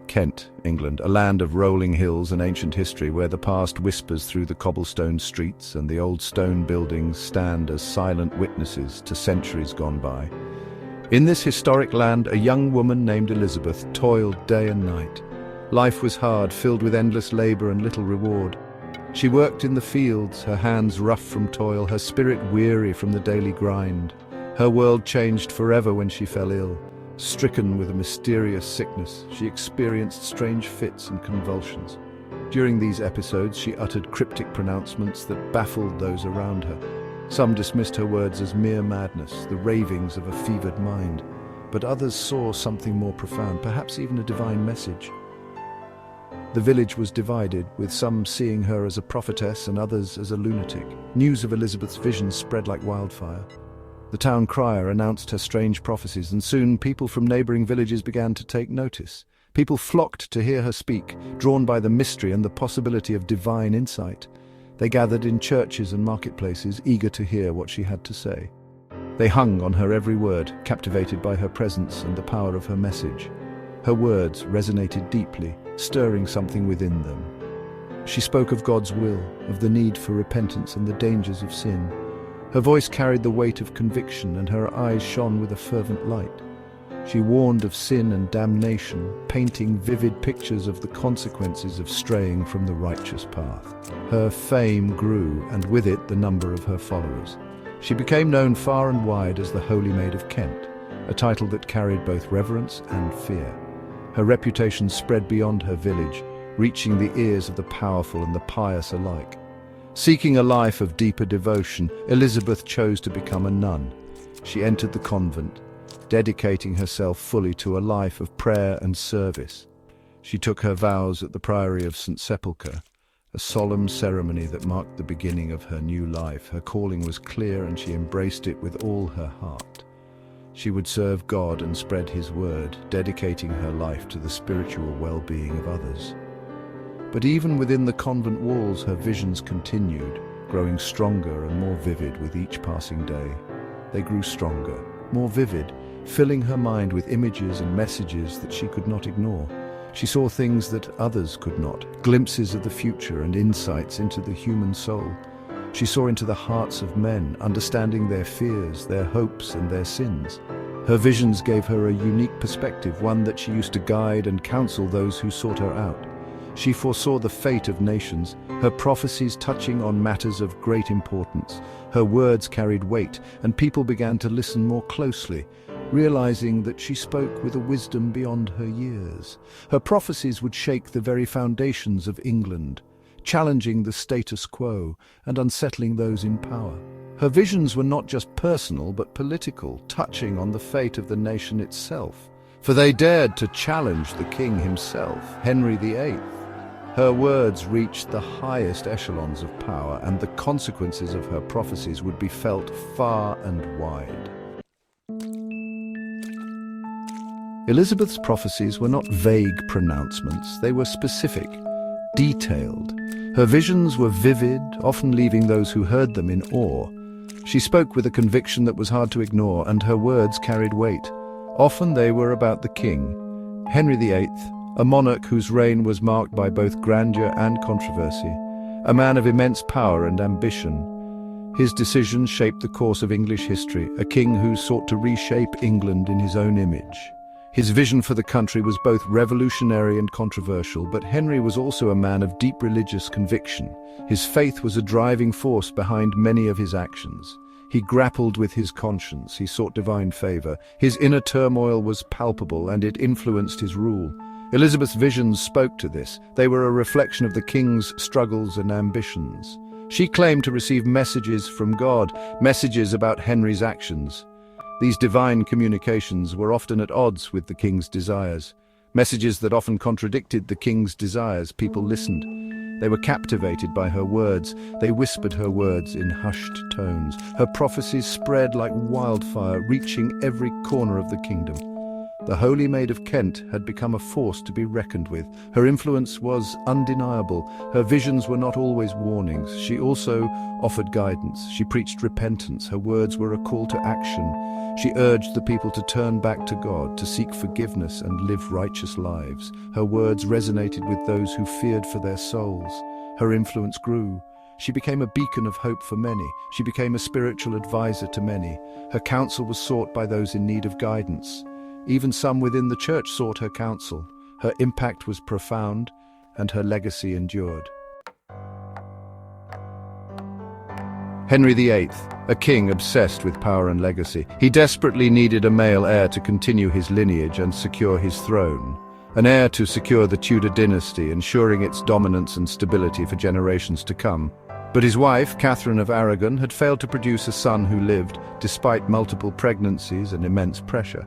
Kent, England, a land of rolling hills and ancient history where the past whispers through the cobblestone streets and the old stone buildings stand as silent witnesses to centuries gone by. In this historic land, a young woman named Elizabeth toiled day and night. Life was hard, filled with endless labor and little reward. She worked in the fields, her hands rough from toil, her spirit weary from the daily grind. Her world changed forever when she fell ill. Stricken with a mysterious sickness, she experienced strange fits and convulsions. During these episodes, she uttered cryptic pronouncements that baffled those around her. Some dismissed her words as mere madness, the ravings of a fevered mind, but others saw something more profound, perhaps even a divine message. The village was divided, with some seeing her as a prophetess and others as a lunatic. News of Elizabeth's visions spread like wildfire. The town crier announced her strange prophecies, and soon people from neighboring villages began to take notice. People flocked to hear her speak, drawn by the mystery and the possibility of divine insight. They gathered in churches and marketplaces, eager to hear what she had to say. They hung on her every word, captivated by her presence and the power of her message. Her words resonated deeply, stirring something within them. She spoke of God's will, of the need for repentance and the dangers of sin. Her voice carried the weight of conviction, and her eyes shone with a fervent light. She warned of sin and damnation, painting vivid pictures of the consequences of straying from the righteous path. Her fame grew, and with it the number of her followers. She became known far and wide as the Holy Maid of Kent, a title that carried both reverence and fear. Her reputation spread beyond her village, reaching the ears of the powerful and the pious alike. Seeking a life of deeper devotion, Elizabeth chose to become a nun. She entered the convent, dedicating herself fully to a life of prayer and service. She took her vows at the Priory of St. Sepulchre, a solemn ceremony that marked the beginning of her new life. Her calling was clear, and she embraced it with all her heart. She would serve God and spread His word, dedicating her life to the spiritual well-being of others. But even within the convent walls, her visions continued, growing stronger and more vivid with each passing day. They grew stronger, more vivid, filling her mind with images and messages that she could not ignore. She saw things that others could not, glimpses of the future and insights into the human soul. She saw into the hearts of men, understanding their fears, their hopes, and their sins. Her visions gave her a unique perspective, one that she used to guide and counsel those who sought her out. She foresaw the fate of nations, her prophecies touching on matters of great importance. Her words carried weight, and people began to listen more closely, realizing that she spoke with a wisdom beyond her years. Her prophecies would shake the very foundations of England, challenging the status quo and unsettling those in power. Her visions were not just personal but political, touching on the fate of the nation itself. For they dared to challenge the king himself, Henry VIII. Her words reached the highest echelons of power, and the consequences of her prophecies would be felt far and wide. Elizabeth's prophecies were not vague pronouncements, they were specific, detailed. Her visions were vivid, often leaving those who heard them in awe. She spoke with a conviction that was hard to ignore, and her words carried weight. Often they were about the king, Henry VIII, a monarch whose reign was marked by both grandeur and controversy, a man of immense power and ambition. His decisions shaped the course of English history, a king who sought to reshape England in his own image. His vision for the country was both revolutionary and controversial, but Henry was also a man of deep religious conviction. His faith was a driving force behind many of his actions. He grappled with his conscience, he sought divine favor. His inner turmoil was palpable, and it influenced his rule. Elizabeth's visions spoke to this. They were a reflection of the king's struggles and ambitions. She claimed to receive messages from God, messages about Henry's actions. These divine communications were often at odds with the king's desires. Messages that often contradicted the king's desires. People listened. They were captivated by her words. They whispered her words in hushed tones. Her prophecies spread like wildfire, reaching every corner of the kingdom. The Holy Maid of Kent had become a force to be reckoned with. Her influence was undeniable. Her visions were not always warnings. She also offered guidance. She preached repentance. Her words were a call to action. She urged the people to turn back to God, to seek forgiveness and live righteous lives. Her words resonated with those who feared for their souls. Her influence grew. She became a beacon of hope for many. She became a spiritual advisor to many. Her counsel was sought by those in need of guidance. Even some within the church sought her counsel. Her impact was profound, and her legacy endured. Henry VIII, a king obsessed with power and legacy. He desperately needed a male heir to continue his lineage and secure his throne. An heir to secure the Tudor dynasty, ensuring its dominance and stability for generations to come. But his wife, Catherine of Aragon, had failed to produce a son who lived, despite multiple pregnancies and immense pressure.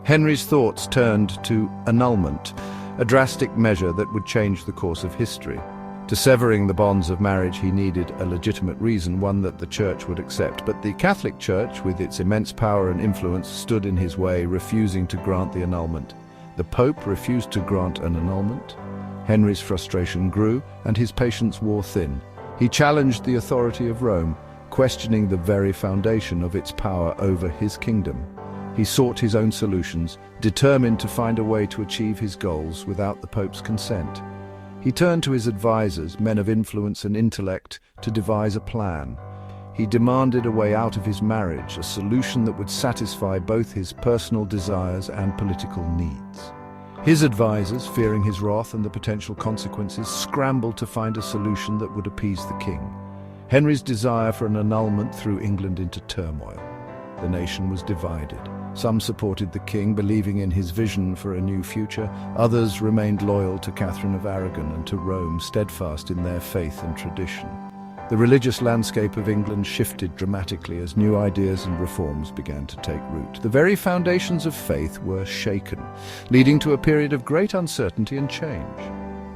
Henry's thoughts turned to annulment, a drastic measure that would change the course of history. To severing the bonds of marriage, he needed a legitimate reason, one that the Church would accept. But the Catholic Church, with its immense power and influence, stood in his way, refusing to grant the annulment. The Pope refused to grant an annulment. Henry's frustration grew, and his patience wore thin. He challenged the authority of Rome, questioning the very foundation of its power over his kingdom. He sought his own solutions, determined to find a way to achieve his goals without the Pope's consent. He turned to his advisors, men of influence and intellect, to devise a plan. He demanded a way out of his marriage, a solution that would satisfy both his personal desires and political needs. His advisors, fearing his wrath and the potential consequences, scrambled to find a solution that would appease the king. Henry's desire for an annulment threw England into turmoil. The nation was divided. Some supported the king, believing in his vision for a new future. Others remained loyal to Catherine of Aragon and to Rome, steadfast in their faith and tradition. The religious landscape of England shifted dramatically as new ideas and reforms began to take root. The very foundations of faith were shaken, leading to a period of great uncertainty and change.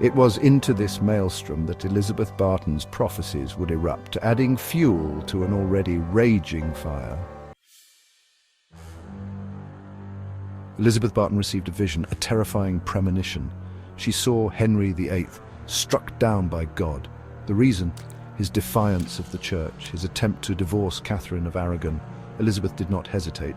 It was into this maelstrom that Elizabeth Barton's prophecies would erupt, adding fuel to an already raging fire. Elizabeth Barton received a vision, a terrifying premonition. She saw Henry VIII struck down by God. The reason? His defiance of the church, his attempt to divorce Catherine of Aragon. Elizabeth did not hesitate.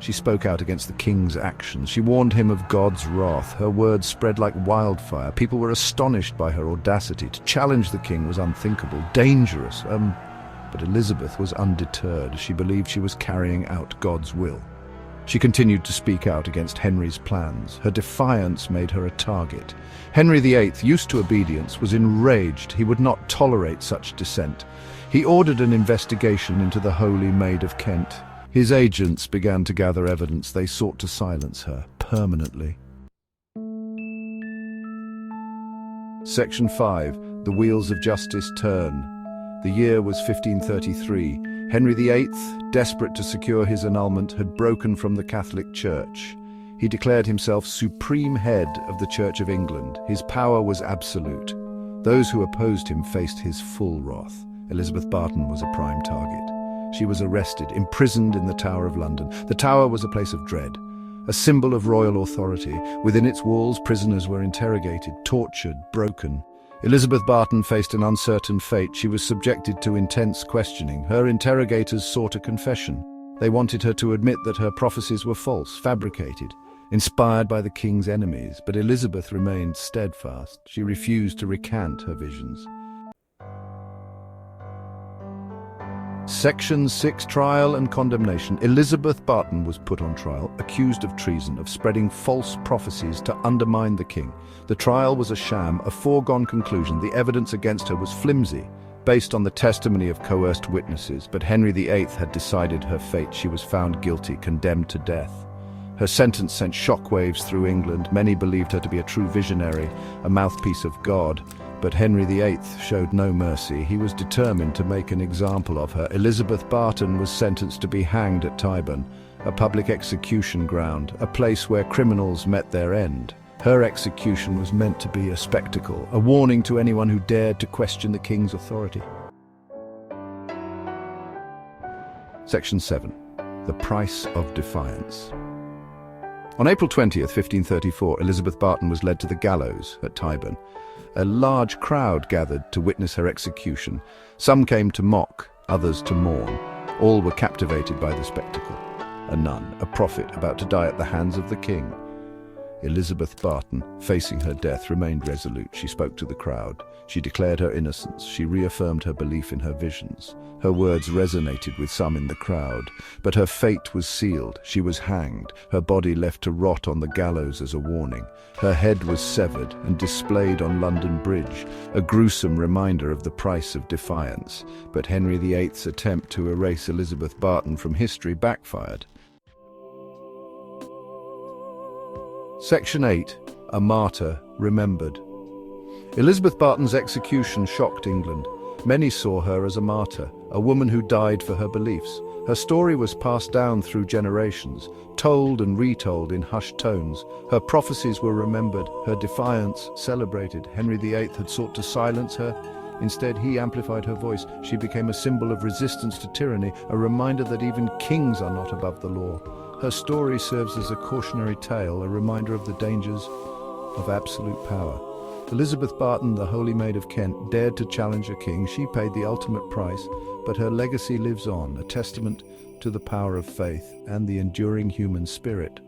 She spoke out against the king's actions. She warned him of God's wrath. Her words spread like wildfire. People were astonished by her audacity. To challenge the king was unthinkable, dangerous. But Elizabeth was undeterred. She believed she was carrying out God's will. She continued to speak out against Henry's plans. Her defiance made her a target. Henry VIII, used to obedience, was enraged. He would not tolerate such dissent. He ordered an investigation into the Holy Maid of Kent. His agents began to gather evidence. They sought to silence her permanently. Section 5. The Wheels of Justice Turn. The year was 1533. Henry VIII, desperate to secure his annulment, had broken from the Catholic Church. He declared himself supreme head of the Church of England. His power was absolute. Those who opposed him faced his full wrath. Elizabeth Barton was a prime target. She was arrested, imprisoned in the Tower of London. The Tower was a place of dread, a symbol of royal authority. Within its walls, prisoners were interrogated, tortured, broken. Elizabeth Barton faced an uncertain fate. She was subjected to intense questioning. Her interrogators sought a confession. They wanted her to admit that her prophecies were false, fabricated, inspired by the king's enemies. But Elizabeth remained steadfast. She refused to recant her visions. Section 6. Trial and Condemnation. Elizabeth Barton was put on trial, accused of treason, of spreading false prophecies to undermine the king. The trial was a sham, a foregone conclusion. The evidence against her was flimsy, based on the testimony of coerced witnesses. But Henry VIII had decided her fate. She was found guilty, condemned to death. Her sentence sent shockwaves through England. Many believed her to be a true visionary, a mouthpiece of God. But Henry VIII showed no mercy. He was determined to make an example of her. Elizabeth Barton was sentenced to be hanged at Tyburn, a public execution ground, a place where criminals met their end. Her execution was meant to be a spectacle, a warning to anyone who dared to question the king's authority. Section 7. The Price of Defiance. On April 20th, 1534, Elizabeth Barton was led to the gallows at Tyburn. A large crowd gathered to witness her execution. Some came to mock, others to mourn. All were captivated by the spectacle. A nun, a prophet, about to die at the hands of the king. Elizabeth Barton, facing her death, remained resolute. She spoke to the crowd. She declared her innocence. She reaffirmed her belief in her visions. Her words resonated with some in the crowd, but her fate was sealed. She was hanged, her body left to rot on the gallows as a warning. Her head was severed and displayed on London Bridge, a gruesome reminder of the price of defiance. But Henry VIII's attempt to erase Elizabeth Barton from history backfired. Section 8. A Martyr Remembered. Elizabeth Barton's execution shocked England. Many saw her as a martyr, a woman who died for her beliefs. Her story was passed down through generations, told and retold in hushed tones. Her prophecies were remembered, her defiance celebrated. Henry VIII had sought to silence her. Instead, he amplified her voice. She became a symbol of resistance to tyranny, a reminder that even kings are not above the law. Her story serves as a cautionary tale, a reminder of the dangers of absolute power. Elizabeth Barton, the Holy Maid of Kent, dared to challenge a king. She paid the ultimate price, but her legacy lives on, a testament to the power of faith and the enduring human spirit.